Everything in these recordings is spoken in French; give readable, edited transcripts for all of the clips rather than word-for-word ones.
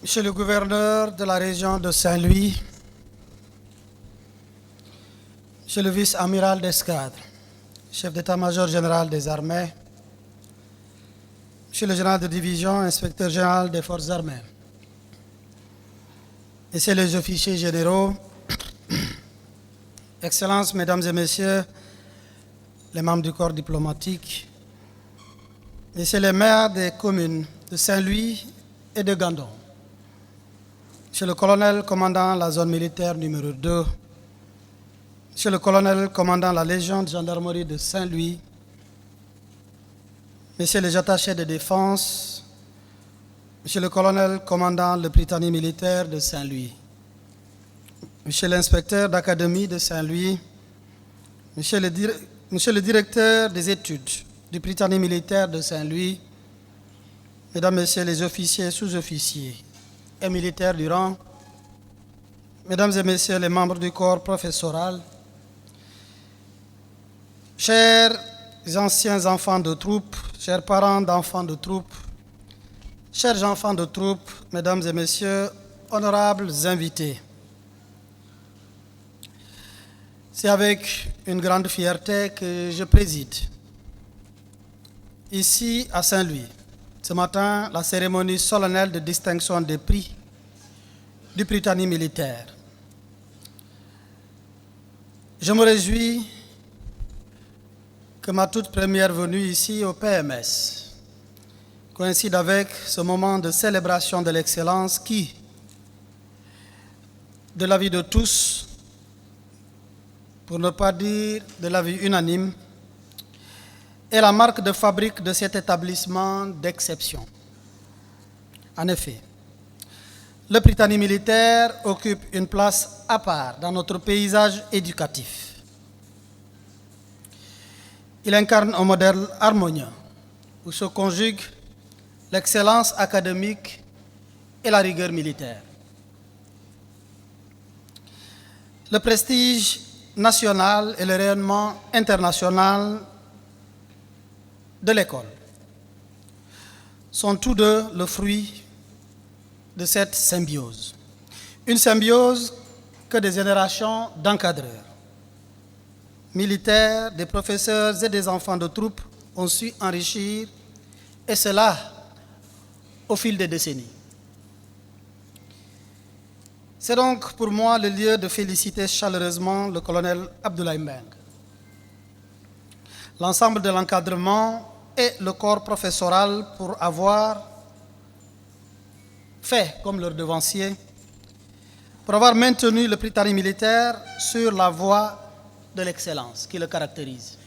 Monsieur le gouverneur de la région de Saint-Louis, Monsieur le vice-amiral d'escadre, chef d'état-major général des armées, Monsieur le général de division, inspecteur général des forces armées, Messieurs les officiers généraux, Excellences, Mesdames et Messieurs, les membres du corps diplomatique, Messieurs les maires des communes de Saint-Louis et de Gandon, Monsieur le colonel commandant la zone militaire numéro 2, Monsieur le colonel commandant la Légion de gendarmerie de Saint-Louis, Messieurs les attachés de défense, Monsieur le colonel commandant le Britannique militaire de Saint-Louis, Monsieur l'inspecteur d'académie de Saint-Louis, Monsieur le directeur des études du Britannique militaire de Saint-Louis, Mesdames, Messieurs les officiers et sous-officiers et militaires du rang, Mesdames et Messieurs les membres du corps professoral, chers anciens enfants de troupe, chers parents d'enfants de troupe, chers enfants de troupe, Mesdames et Messieurs, honorables invités. C'est avec une grande fierté que je préside ici à Saint-Louis, ce matin, la cérémonie solennelle de distinction des prix du Britannique militaire. Je me réjouis que ma toute première venue ici au PMS coïncide avec ce moment de célébration de l'excellence qui, de l'avis de tous, pour ne pas dire de l'avis unanime, est la marque de fabrique de cet établissement d'exception. En effet, le Britannique militaire occupe une place à part dans notre paysage éducatif. Il incarne un modèle harmonieux où se conjuguent l'excellence académique et la rigueur militaire. Le prestige national et le rayonnement international de l'école sont tous deux le fruit de cette symbiose. Une symbiose que des générations d'encadreurs, militaires, des professeurs et des enfants de troupe ont su enrichir, et cela au fil des décennies. C'est donc pour moi le lieu de féliciter chaleureusement le colonel Abdoulaye Mbengue, l'ensemble de l'encadrement et le corps professoral pour avoir fait comme leurs devanciers, pour avoir maintenu le Britannique militaire sur la voie de l'excellence qui le caractérise.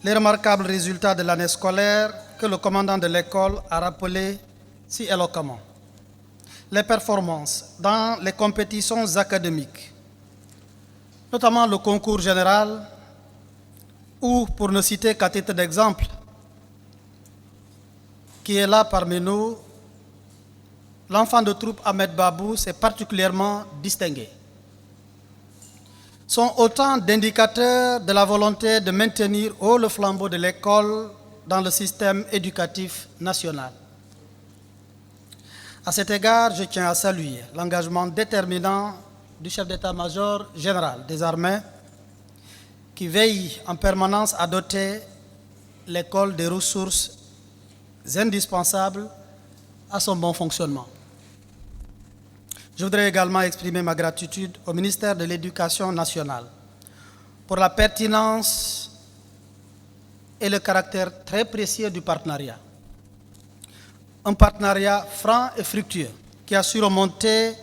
Les remarquables résultats de l'année scolaire que le commandant de l'école a rappelés si éloquemment, les performances dans les compétitions académiques, notamment le concours général, ou, pour ne citer qu'à titre d'exemple, qui est là parmi nous, l'enfant de troupe Ahmed Babou s'est particulièrement distingué, sont autant d'indicateurs de la volonté de maintenir haut le flambeau de l'école dans le système éducatif national. À cet égard, je tiens à saluer l'engagement déterminant du chef d'état-major général des armées qui veille en permanence à doter l'école des ressources indispensables à son bon fonctionnement. Je voudrais également exprimer ma gratitude au ministère de l'Éducation nationale pour la pertinence et le caractère très précieux du partenariat. Un partenariat franc et fructueux qui a su remonter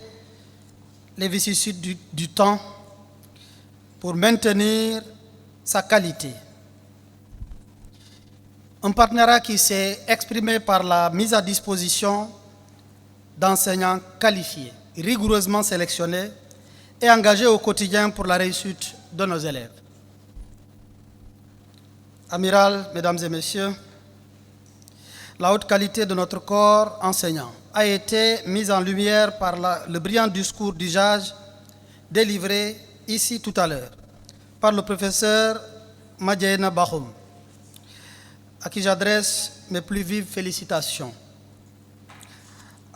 les vicissitudes du temps pour maintenir sa qualité. Un partenariat qui s'est exprimé par la mise à disposition d'enseignants qualifiés, rigoureusement sélectionnés et engagés au quotidien pour la réussite de nos élèves. Amiral, Mesdames et Messieurs, la haute qualité de notre corps enseignant a été mise en lumière par le brillant discours d'usage délivré ici tout à l'heure par le professeur Madiaïna Bahoum, à qui j'adresse mes plus vives félicitations.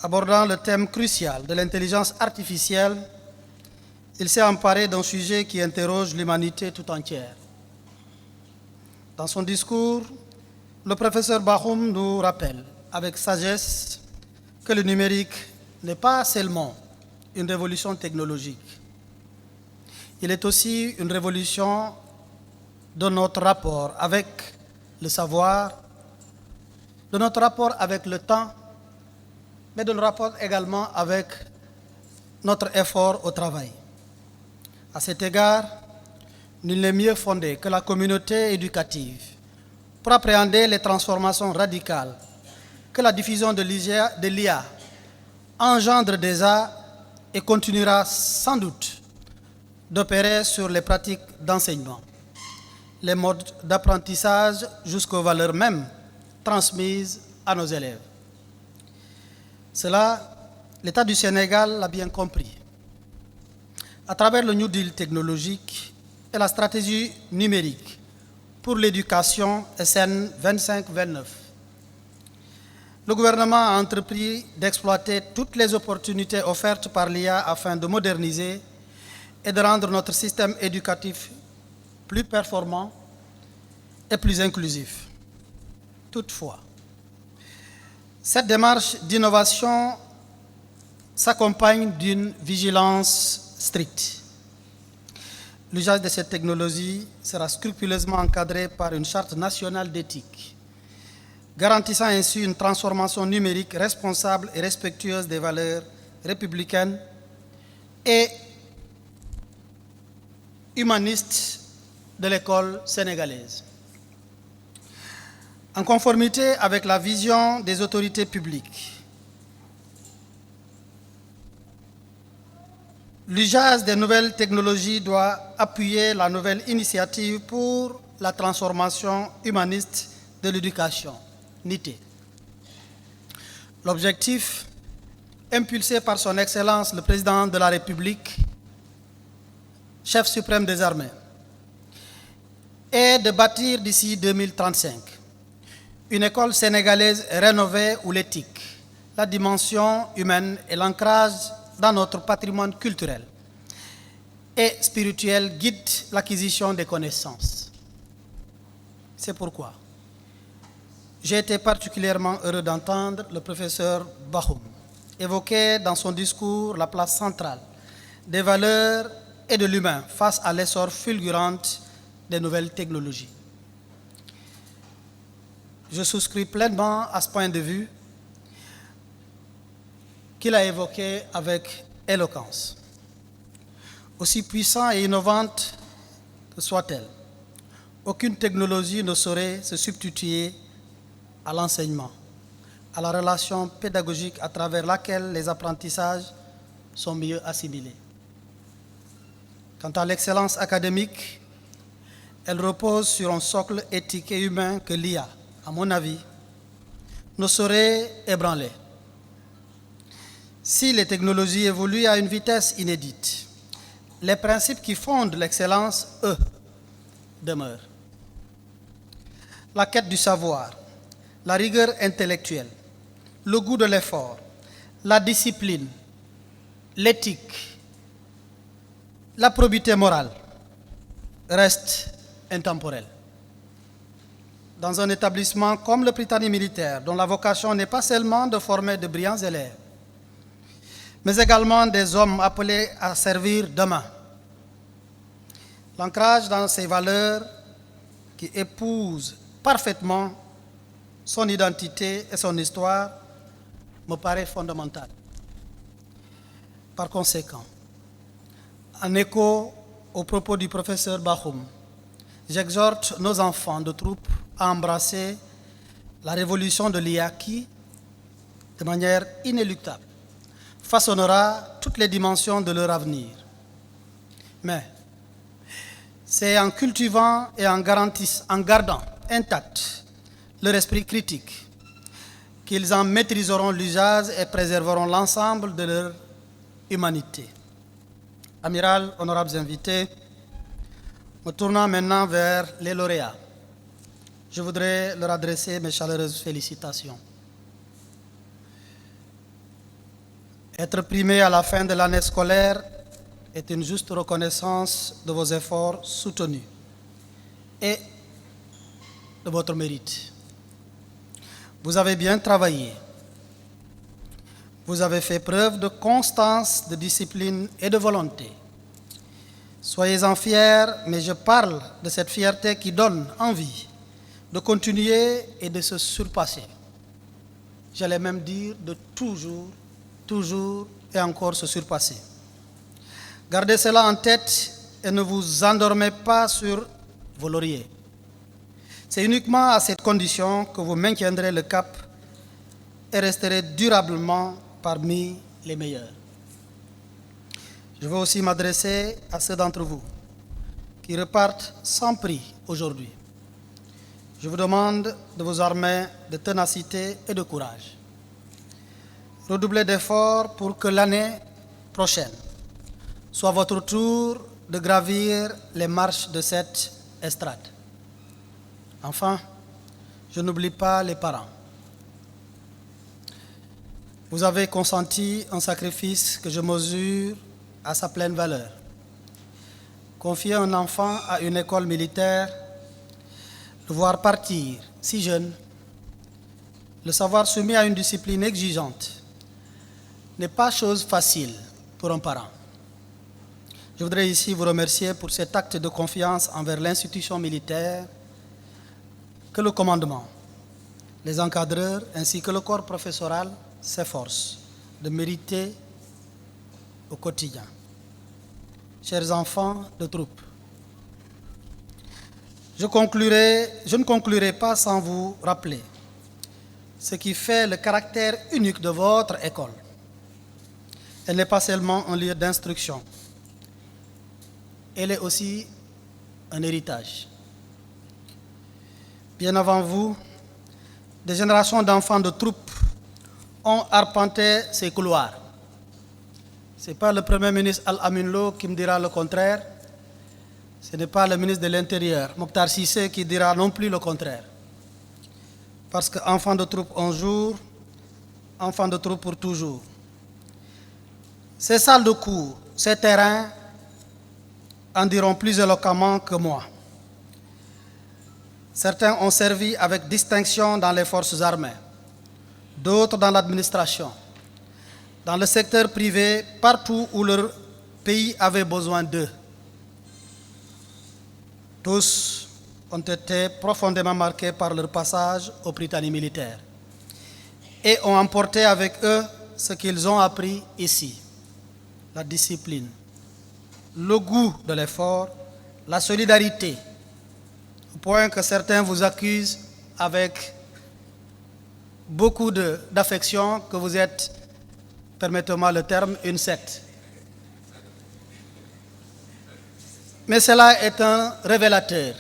Abordant le thème crucial de l'intelligence artificielle, il s'est emparé d'un sujet qui interroge l'humanité tout entière. Dans son discours, le professeur Bahoum nous rappelle avec sagesse que le numérique n'est pas seulement une révolution technologique, il est aussi une révolution de notre rapport avec le savoir, de notre rapport avec le temps, mais de notre rapport également avec notre effort au travail. À cet égard, nul n'est mieux fondé que la communauté éducative pour appréhender les transformations radicales que la diffusion de l'IA engendre déjà et continuera sans doute d'opérer sur les pratiques d'enseignement, les modes d'apprentissage jusqu'aux valeurs mêmes transmises à nos élèves. Cela, l'État du Sénégal l'a bien compris. À travers le New Deal technologique et la stratégie numérique pour l'éducation SN 25-29, le gouvernement a entrepris d'exploiter toutes les opportunités offertes par l'IA afin de moderniser et de rendre notre système éducatif plus performant et plus inclusif. Toutefois, cette démarche d'innovation s'accompagne d'une vigilance stricte. L'usage de cette technologie sera scrupuleusement encadré par une charte nationale d'éthique, garantissant ainsi une transformation numérique responsable et respectueuse des valeurs républicaines et humanistes de l'école sénégalaise. En conformité avec la vision des autorités publiques, l'usage des nouvelles technologies doit appuyer la nouvelle initiative pour la transformation humaniste de l'éducation, NITE. L'objectif, impulsé par son Excellence le Président de la République, chef suprême des armées, est de bâtir d'ici 2035 une école sénégalaise rénovée où l'éthique, la dimension humaine et l'ancrage dans notre patrimoine culturel et spirituel guident l'acquisition des connaissances. C'est pourquoi j'ai été particulièrement heureux d'entendre le professeur Bahoum évoquer dans son discours la place centrale des valeurs et de l'humain face à l'essor fulgurant des nouvelles technologies. Je souscris pleinement à ce point de vue qu'il a évoqué avec éloquence. Aussi puissante et innovante que soit-elle, aucune technologie ne saurait se substituer à l'enseignement, à la relation pédagogique à travers laquelle les apprentissages sont mieux assimilés. Quant à l'excellence académique, elle repose sur un socle éthique et humain que l'IA, à mon avis, ne saurait ébranler. Si les technologies évoluent à une vitesse inédite, les principes qui fondent l'excellence, eux, demeurent. La quête du savoir, la rigueur intellectuelle, le goût de l'effort, la discipline, l'éthique, la probité morale restent intemporels. Dans un établissement comme le Prytanée militaire, dont la vocation n'est pas seulement de former de brillants élèves, mais également des hommes appelés à servir demain. L'ancrage dans ces valeurs qui épousent parfaitement son identité et son histoire me paraît fondamental. Par conséquent, en écho aux propos du professeur Bahoum, j'exhorte nos enfants de troupe à embrasser la révolution de l'IA qui, de manière inéluctable, façonnera toutes les dimensions de leur avenir. Mais c'est en cultivant et en gardant intact leur esprit critique qu'ils en maîtriseront l'usage et préserveront l'ensemble de leur humanité. Amiral, honorables invités, me tournant maintenant vers les lauréats, je voudrais leur adresser mes chaleureuses félicitations. Être primé à la fin de l'année scolaire est une juste reconnaissance de vos efforts soutenus et de votre mérite. Vous avez bien travaillé. Vous avez fait preuve de constance, de discipline et de volonté. Soyez-en fiers, mais je parle de cette fierté qui donne envie de continuer et de se surpasser. J'allais même dire de toujours et encore se surpasser. Gardez cela en tête et ne vous endormez pas sur vos lauriers. C'est uniquement à cette condition que vous maintiendrez le cap et resterez durablement parmi les meilleurs. Je veux aussi m'adresser à ceux d'entre vous qui repartent sans prix aujourd'hui. Je vous demande de vous armer de ténacité et de courage. Redoublez d'efforts pour que l'année prochaine soit votre tour de gravir les marches de cette estrade. Enfin, je n'oublie pas les parents. Vous avez consenti un sacrifice que je mesure à sa pleine valeur. Confier un enfant à une école militaire, le voir partir si jeune, le savoir soumis à une discipline exigeante, n'est pas chose facile pour un parent. Je voudrais ici vous remercier pour cet acte de confiance envers l'institution militaire que le commandement, les encadreurs ainsi que le corps professoral s'efforcent de mériter au quotidien. Chers enfants de troupe, je ne conclurai pas sans vous rappeler ce qui fait le caractère unique de votre école. Elle n'est pas seulement un lieu d'instruction, elle est aussi un héritage. Bien avant vous, des générations d'enfants de troupe ont arpenté ces couloirs. Ce n'est pas le Premier ministre Al-Amin Lo qui me dira le contraire. Ce n'est pas le ministre de l'Intérieur, Mokhtar Cissé, qui dira non plus le contraire. Parce qu'enfant de troupe un jour, enfant de troupe pour toujours. Ces salles de cours, ces terrains en diront plus éloquemment que moi. Certains ont servi avec distinction dans les forces armées, d'autres dans l'administration, dans le secteur privé, partout où leur pays avait besoin d'eux. Tous ont été profondément marqués par leur passage au Britannique militaire et ont emporté avec eux ce qu'ils ont appris ici: la discipline, le goût de l'effort, la solidarité, au point que certains vous accusent avec beaucoup d'affection que vous êtes, permettez-moi le terme, une secte. Mais cela est un révélateur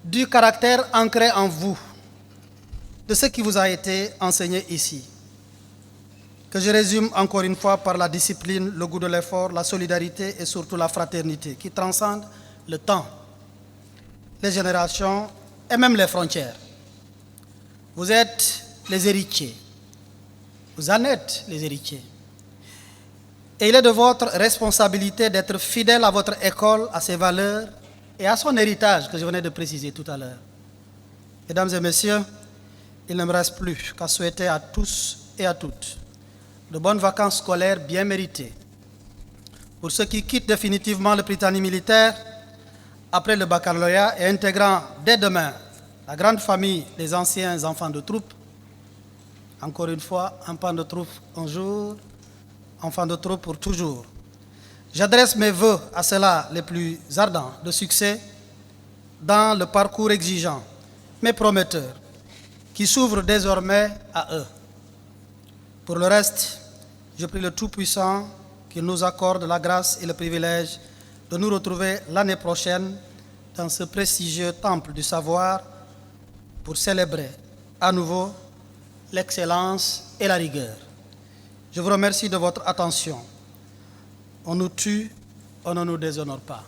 du caractère ancré en vous, de ce qui vous a été enseigné ici, que je résume encore une fois par la discipline, le goût de l'effort, la solidarité et surtout la fraternité qui transcende le temps, les générations et même les frontières. Vous êtes les héritiers, vous en êtes les héritiers. Et il est de votre responsabilité d'être fidèle à votre école, à ses valeurs et à son héritage que je venais de préciser tout à l'heure. Mesdames et messieurs, il ne me reste plus qu'à souhaiter à tous et à toutes de bonnes vacances scolaires bien méritées. Pour ceux qui quittent définitivement le Britannique militaire après le baccalauréat et intégrant dès demain la grande famille des anciens enfants de troupe, encore une fois, enfant de troupe un jour, enfant de troupe pour toujours. J'adresse mes vœux à ceux-là les plus ardents de succès dans le parcours exigeant, mais prometteur, qui s'ouvre désormais à eux. Pour le reste, je prie le Tout-Puissant qu'il nous accorde la grâce et le privilège de nous retrouver l'année prochaine dans ce prestigieux temple du savoir pour célébrer à nouveau l'excellence et la rigueur. Je vous remercie de votre attention. On nous tue, on ne nous déshonore pas.